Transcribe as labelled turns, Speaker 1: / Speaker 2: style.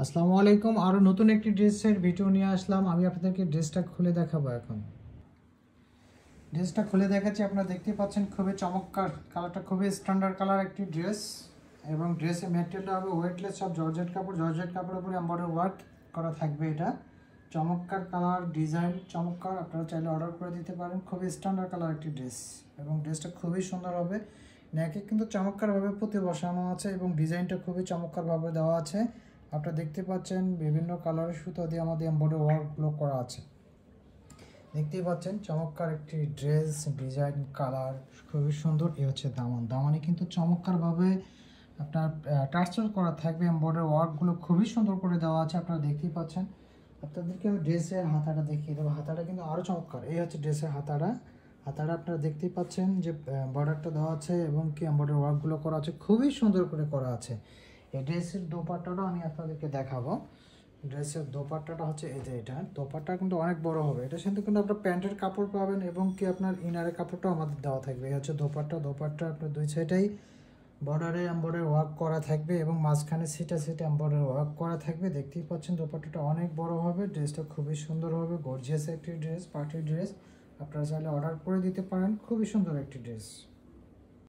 Speaker 1: আসসালামু আলাইকুম। আরও নতুন একটি ড্রেসের ভিডিও নিয়ে আসলাম। আমি আপনাদেরকে ড্রেসটা খুলে দেখাবো। এখন ড্রেসটা খুলে দেখাচ্ছি। আপনারা দেখতে পাচ্ছেন খুবই চমৎকার কালারটা, খুবই স্ট্যান্ডার্ড কালার একটি ড্রেস এবং ড্রেসের ম্যাটেরিয়ালটা হবে ওয়েটলেস, সব জর্জেট কাপড়। জর্জেট কাপড়ের উপরে এমব্রয়ডারি ওয়ার্ক করা থাকবে। এটা চমৎকার কালার, ডিজাইন চমৎকার। আপনারা চাইলে অর্ডার করে দিতে পারেন। খুবই স্ট্যান্ডার্ড কালার একটি ড্রেস এবং ড্রেসটা খুবই সুন্দর হবে। নেকে কিন্তু চমৎকারভাবে পুঁতি বসানো আছে এবং ডিজাইনটা খুবই চমৎকারভাবে দেওয়া আছে। আপনারা দেখতে পাচ্ছেন বিভিন্ন কালারের সুতো দিয়ে আমাদের এমব্রয়ডারি ওয়ার্কগুলো করা আছে। দেখতেই পাচ্ছেন চমৎকার একটি ড্রেস, ডিজাইন, কালার খুবই সুন্দর। এই হচ্ছে দামান। দামানে কিন্তু চমৎকারভাবে আপনার টার্চার করা থাকবে। এমব্রয়ডারি ওয়ার্কগুলো খুবই সুন্দর করে দেওয়া আছে। আপনারা দেখতেই পাচ্ছেন। আপনাদেরকে আমি ড্রেসের হাতাটা দেখিয়ে দেবো। হাতাটা কিন্তু আরও চমৎকার। এই হচ্ছে ড্রেসের হাতাটা। হাতাটা আপনারা দেখতেই পাচ্ছেন যে বর্ডারটা দেওয়া আছে এবং কি এমব্রয়ডারি ওয়ার্কগুলো করা আছে, খুবই সুন্দর করে করা আছে। এই ড্রেসের দোপাট্টাটাও আমি আপনাদেরকে দেখাবো। ড্রেসের দোপাট্টাটা হচ্ছে এই যে, এটা দোপাট্টা কিন্তু অনেক বড় হবে। এটার সাথে কিন্তু আপনার প্যান্টের কাপড় পাবেন এবং কি আপনার ইনারের কাপড়টাও আমাদের দেওয়া থাকবে। এই হচ্ছে দোপাট্টা। দোপাট্টা আপনার দুই সাইডেই বর্ডারে এমব্রয়ডারি ওয়ার্ক করা থাকবে এবং মাঝখানে সিটা এমব্রয়ডারি ওয়ার্ক করা থাকবে। দেখতেই পাচ্ছেন দোপাট্টাটা অনেক বড় হবে। ড্রেসটা খুবই সুন্দর হবে, গর্জিয়াস একটি ড্রেস, পার্টি ড্রেস। আপনারা চাইলে অর্ডার করে দিতে পারেন। খুবই সুন্দর একটি ড্রেস।